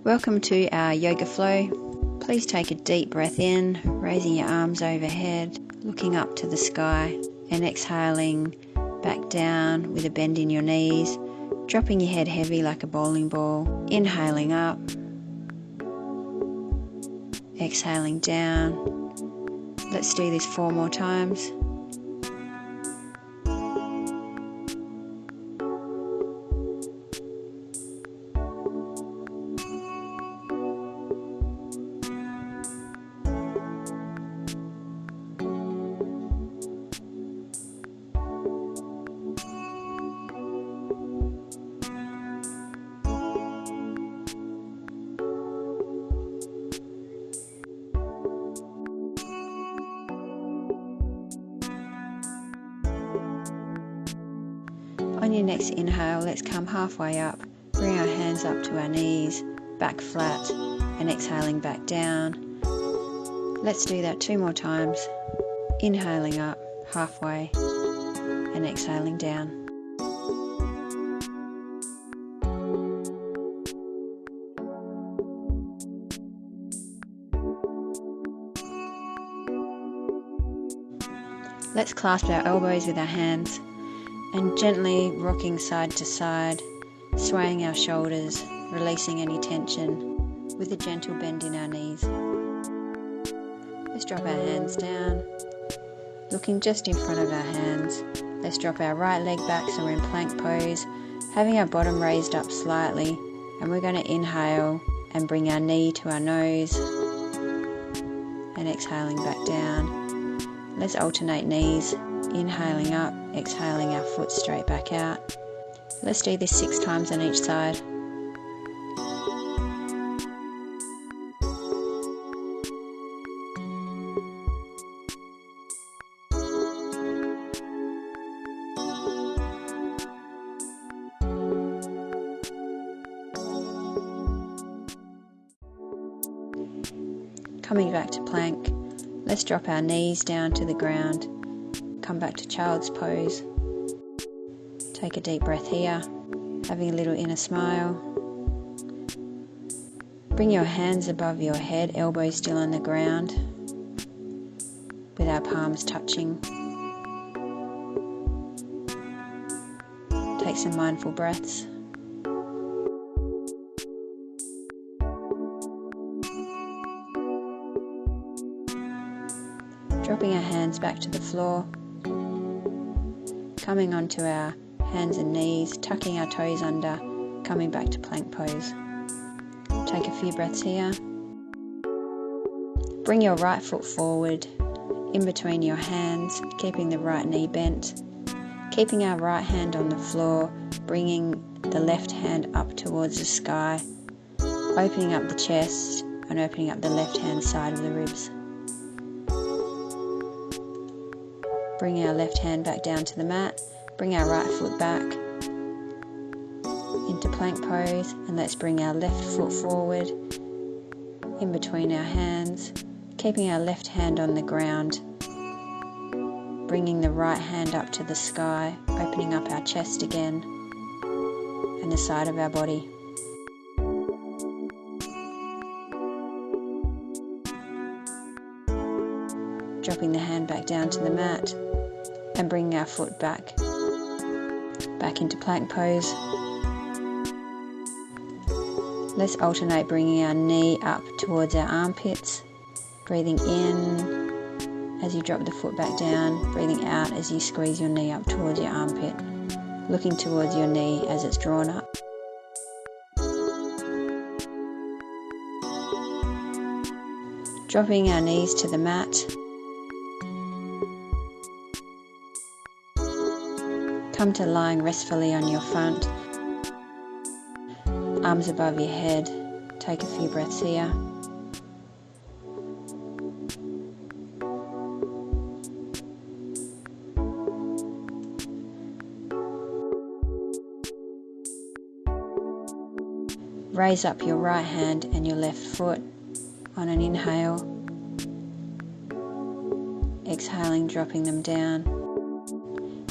Welcome to our yoga flow. Please take a deep breath in, raising your arms overhead, looking up to the sky, and exhaling back down with a bend in your knees, dropping your head heavy like a bowling ball, inhaling up, exhaling down. Let's do this 4 more times. On your next inhale, let's come halfway up, bring our hands up to our knees, back flat, and exhaling back down. Let's do that 2 more times. Inhaling up, halfway, and exhaling down. Let's clasp our elbows with our hands and gently rocking side to side, swaying our shoulders, releasing any tension with a gentle bend in our knees. Let's drop our hands down, looking just in front of our hands. Let's drop our right leg back so we're in plank pose, having our bottom raised up slightly, and we're going to inhale and bring our knee to our nose and exhaling back down. Let's alternate knees, inhaling up, exhaling our foot straight back out. Let's do this 6 times on each side. Coming back to plank, let's drop our knees down to the ground. Come back to child's pose. Take a deep breath here, having a little inner smile. Bring your hands above your head, elbows still on the ground, with our palms touching. Take some mindful breaths. Dropping our hands back to the floor, coming onto our hands and knees, tucking our toes under, coming back to plank pose. Take a few breaths here. Bring your right foot forward, in between your hands, keeping the right knee bent. Keeping our right hand on the floor, bringing the left hand up towards the sky, opening up the chest and opening up the left hand side of the ribs. Bring our left hand back down to the mat, bring our right foot back into plank pose, and let's bring our left foot forward in between our hands, keeping our left hand on the ground, bringing the right hand up to the sky, opening up our chest again and the side of our body. Dropping the hand back down to the mat and bringing our foot back into plank pose. Let's alternate bringing our knee up towards our armpits, breathing in as you drop the foot back down, breathing out as you squeeze your knee up towards your armpit, looking towards your knee as it's drawn up. Dropping our knees to the mat. Come to lying restfully on your front, arms above your head. Take a few breaths here. Raise up your right hand and your left foot on an inhale. Exhaling, dropping them down.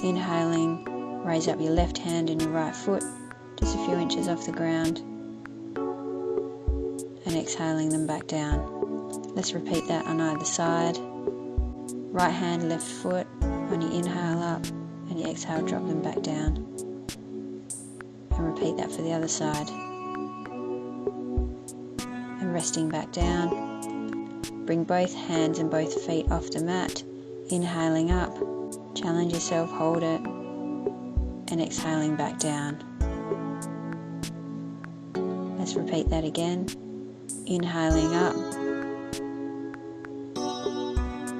Inhaling, raise up your left hand and your right foot just a few inches off the ground. and exhaling them back down. Let's repeat that on either side. Right hand, left foot. On your inhale up, and your exhale, drop them back down. And repeat that for the other side. And resting back down. Bring both hands and both feet off the mat. Inhaling up. Challenge yourself, hold it. And exhaling back down. Let's repeat that again. Inhaling up.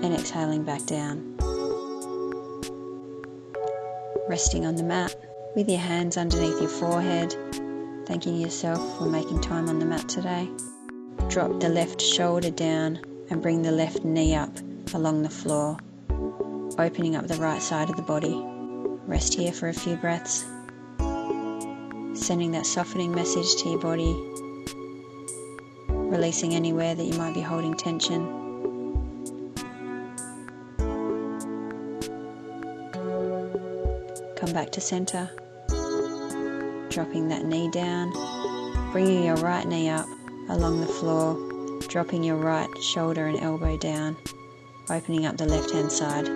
And exhaling back down. Resting on the mat with your hands underneath your forehead, thanking yourself for making time on the mat today. Drop the left shoulder down and bring the left knee up along the floor, opening up the right side of the body. Rest here for a few breaths, sending that softening message to your body, releasing anywhere that you might be holding tension. Come back to center, dropping that knee down, bringing your right knee up along the floor, dropping your right shoulder and elbow down, opening up the left hand side.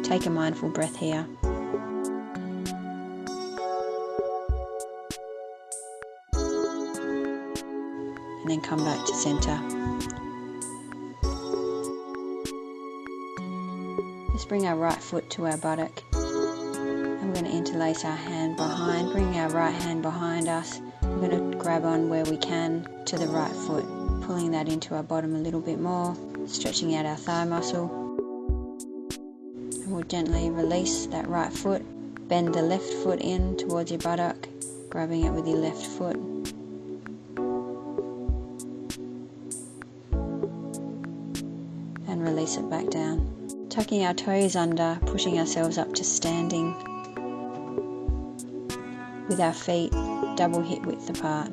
Take a mindful breath here. And then come back to center. Just bring our right foot to our buttock. And we're going to interlace our hand behind, bring our right hand behind us. We're going to grab on where we can to the right foot, pulling that into our bottom a little bit more, stretching out our thigh muscle. And we'll gently release that right foot, bend the left foot in towards your buttock, grabbing it with your left foot. And release it back down. Tucking our toes under, pushing ourselves up to standing with our feet double hip width apart.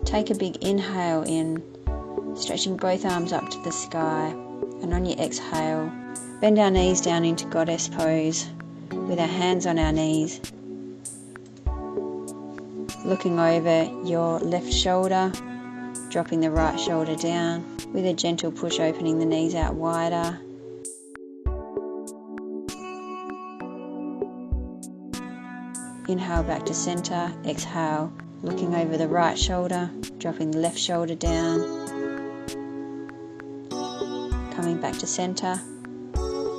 Take a big inhale in, stretching both arms up to the sky, and on your exhale, bend our knees down into goddess pose with our hands on our knees, looking over your left shoulder, dropping the right shoulder down with a gentle push, opening the knees out wider. Inhale back to center, exhale, looking over the right shoulder, dropping the left shoulder down. Coming back to center,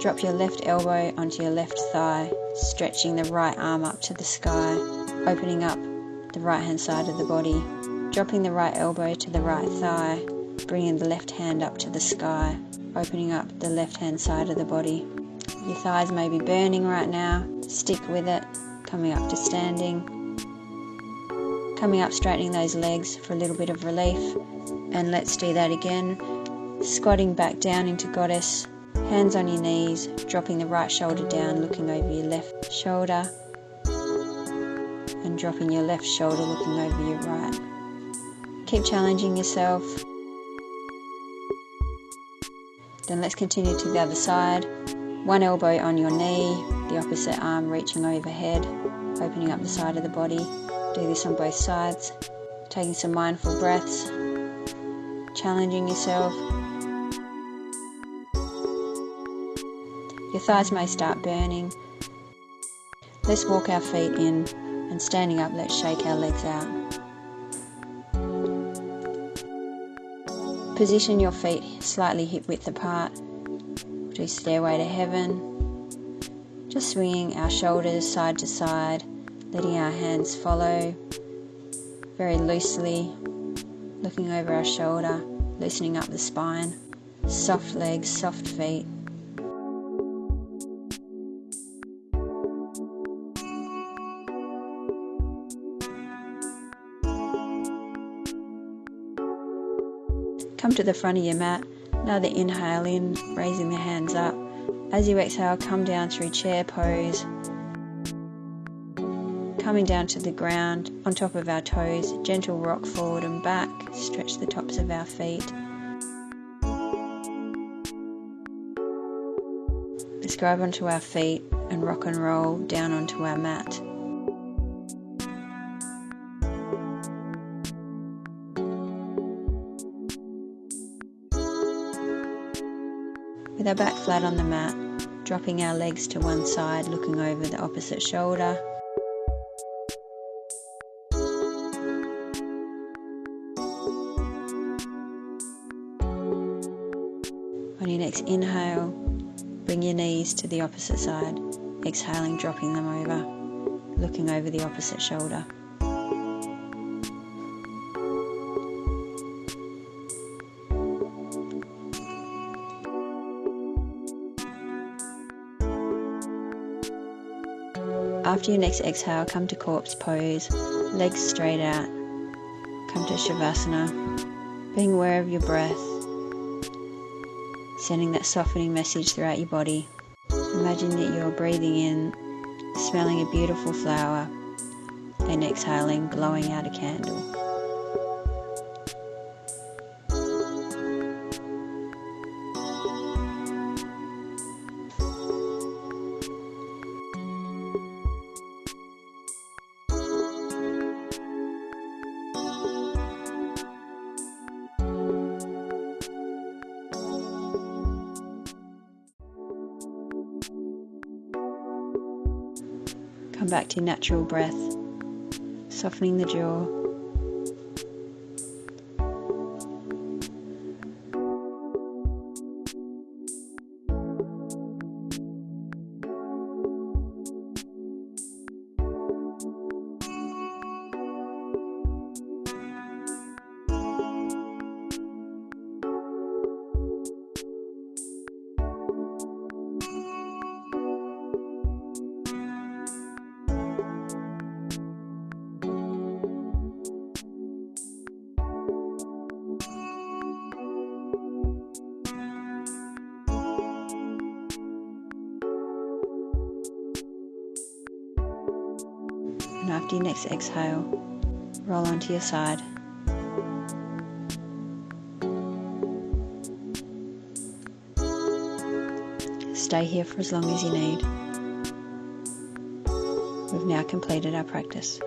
drop your left elbow onto your left thigh, stretching the right arm up to the sky, opening up the right hand side of the body, dropping the right elbow to the right thigh, bringing the left hand up to the sky, opening up the left hand side of the body. Your thighs may be burning right now, stick with it. Coming up to standing, coming up, straightening those legs for a little bit of relief, and let's do that again. Squatting back down into goddess, hands on your knees, dropping the right shoulder down, looking over your left shoulder, and dropping your left shoulder, looking over your right. Keep challenging yourself. Then let's continue to the other side. One elbow on your knee, the opposite arm reaching overhead, opening up the side of the body. Do this on both sides. Taking some mindful breaths, challenging yourself. Your thighs may start burning. Let's walk our feet in, and standing up, let's shake our legs out. Position your feet slightly hip width apart. Do Stairway to Heaven. Just swinging our shoulders side to side, letting our hands follow very loosely, looking over our shoulder, loosening up the spine, soft legs, soft feet. Come to the front of your mat. Another inhale in, raising the hands up. As you exhale, come down through chair pose. Coming down to the ground, on top of our toes, gentle rock forward and back, stretch the tops of our feet. Let's grab onto our feet and rock and roll down onto our mat. With our back flat on the mat, dropping our legs to one side, looking over the opposite shoulder. On your next inhale, bring your knees to the opposite side, exhaling, dropping them over, looking over the opposite shoulder. After your next exhale, come to corpse pose, legs straight out. Come to Shavasana, being aware of your breath, sending that softening message throughout your body. Imagine that you're breathing in, smelling a beautiful flower, and exhaling, blowing out a candle. Come back to your natural breath, softening the jaw. And after your next exhale, roll onto your side. Stay here for as long as you need. We've now completed our practice.